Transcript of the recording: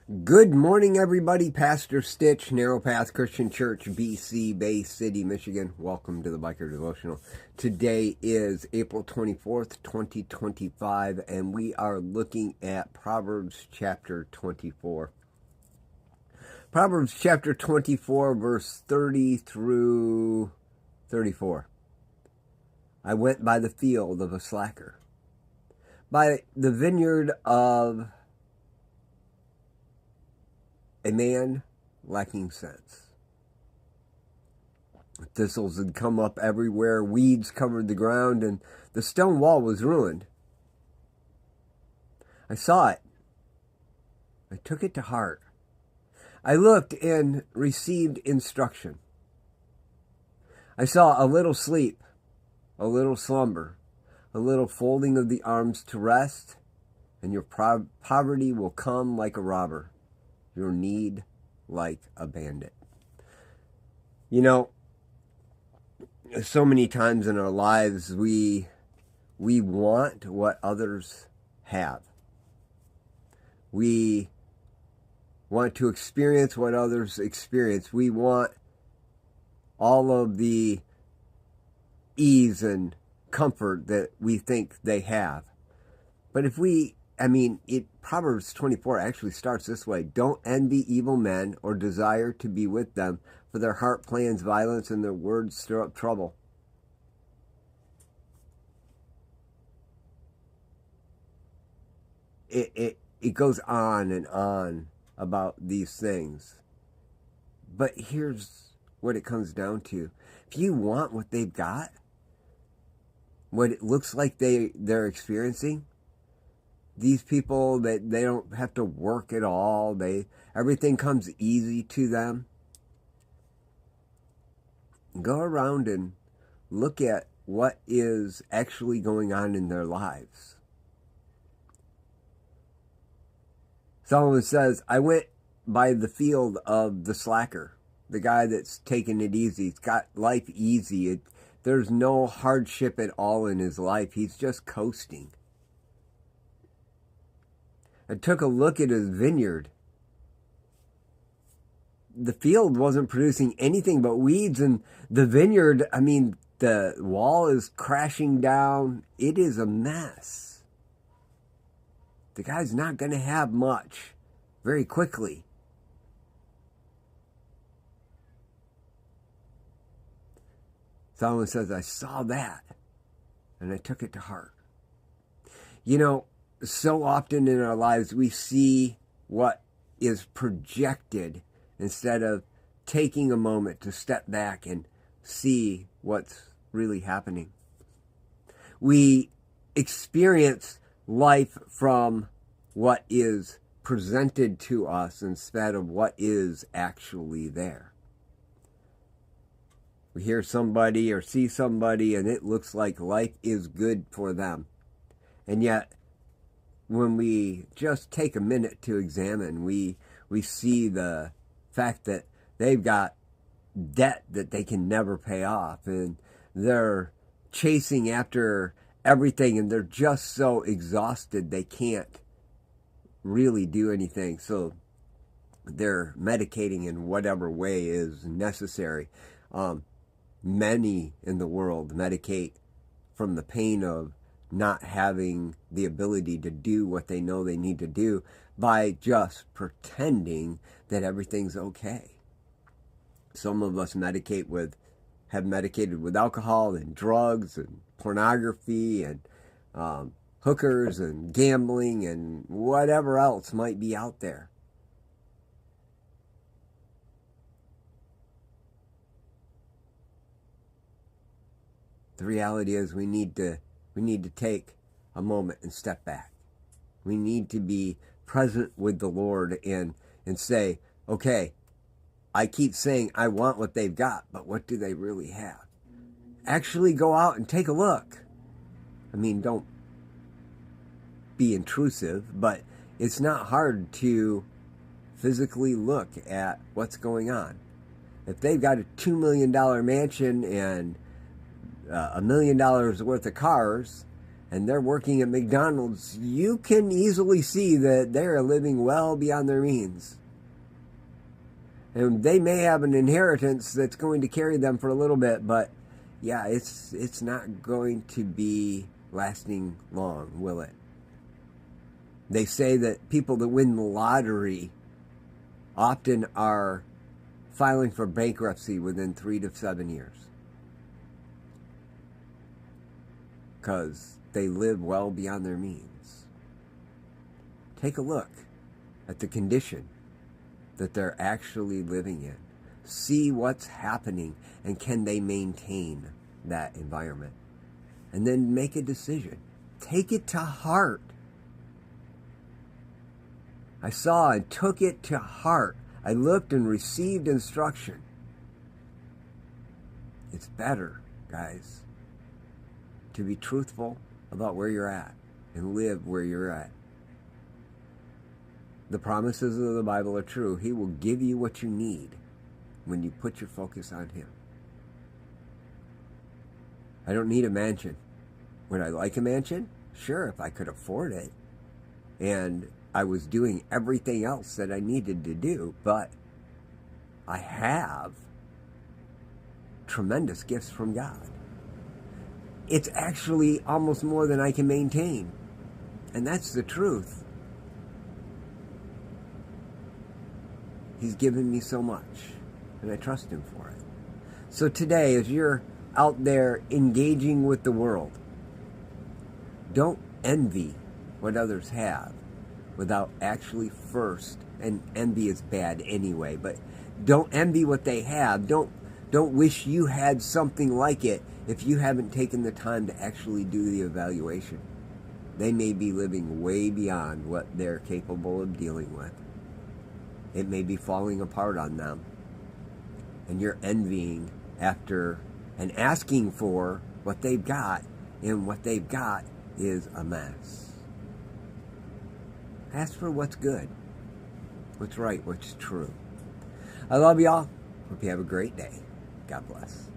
Good morning, everybody. Pastor Stitch, Narrow Path Christian Church, BC, Bay City, Michigan. Welcome to the Biker Devotional. Today is April 24th, 2025, and we are looking at Proverbs chapter 24. Proverbs chapter 24, verse 30 through 34. I went by the field of a slacker, by the vineyard of a man lacking sense. Thistles had come up everywhere, weeds covered the ground, and the stone wall was ruined. I saw it. I took it to heart. I looked and received instruction. I saw a little sleep, a little slumber, a little folding of the arms to rest, and your poverty will come like a robber, your need like a bandit. You know, so many times in our lives we want what others have. We want to experience what others experience. We want all of the ease and comfort that we think they have. But Proverbs 24 actually starts this way. Don't envy evil men or desire to be with them, for their heart plans violence and their words stir up trouble. It goes on and on about these things. But here's what it comes down to. If you want what they've got, what it looks like they're experiencing, these people that they don't have to work at all, everything comes easy to them. Go around and look at what is actually going on in their lives. Solomon says, I went by the field of the slacker, the guy that's taking it easy. He's got life easy. There's no hardship at all in his life. He's just coasting. I took a look at his vineyard. The field wasn't producing anything but weeds, and the vineyard, the wall is crashing down. It is a mess. The guy's not going to have much very quickly. Solomon says, I saw that, and I took it to heart. You know, so often in our lives, we see what is projected instead of taking a moment to step back and see what's really happening. We experience life from what is presented to us instead of what is actually there. We hear somebody or see somebody and it looks like life is good for them. And yet, when we just take a minute to examine, we see the fact that they've got debt that they can never pay off, and they're chasing after everything, and they're just so exhausted they can't really do anything. So they're medicating in whatever way is necessary. Many in the world medicate from the pain of not having the ability to do what they know they need to do by just pretending that everything's okay. Some of us have medicated with alcohol and drugs and pornography and hookers and gambling and whatever else might be out there. The reality is we need to take a moment and step back. We need to be present with the Lord and say, okay, I keep saying I want what they've got, but what do they really have? Actually go out and take a look. Don't be intrusive, but it's not hard to physically look at what's going on. If they've got a $2 million mansion and $1 million worth of cars, and they're working at McDonald's, you can easily see that they're living well beyond their means. And they may have an inheritance that's going to carry them for a little bit, but yeah, it's not going to be lasting long, will it? They say that people that win the lottery often are filing for bankruptcy within 3 to 7 years, because they live well beyond their means. Take a look at the condition that they're actually living in. See what's happening, and can they maintain that environment? And then make a decision. Take it to heart. I saw and took it to heart. I looked and received instruction. It's better, guys, to be truthful about where you're at and live where you're at. The promises of the Bible are true. He will give you what you need when you put your focus on Him. I don't need a mansion. Would I like a mansion? Sure, if I could afford it and I was doing everything else that I needed to do, but I have tremendous gifts from God. It's actually almost more than I can maintain, and that's the truth. He's given me so much, and I trust Him for it. So today, as you're out there engaging with the world, don't envy what others have without actually first, and envy is bad anyway, but don't envy what they have. Don't wish you had something like it if you haven't taken the time to actually do the evaluation. They may be living way beyond what they're capable of dealing with. It may be falling apart on them, and you're envying after and asking for what they've got, and what they've got is a mess. Ask for what's good, what's right, what's true. I love y'all. Hope you have a great day. God bless.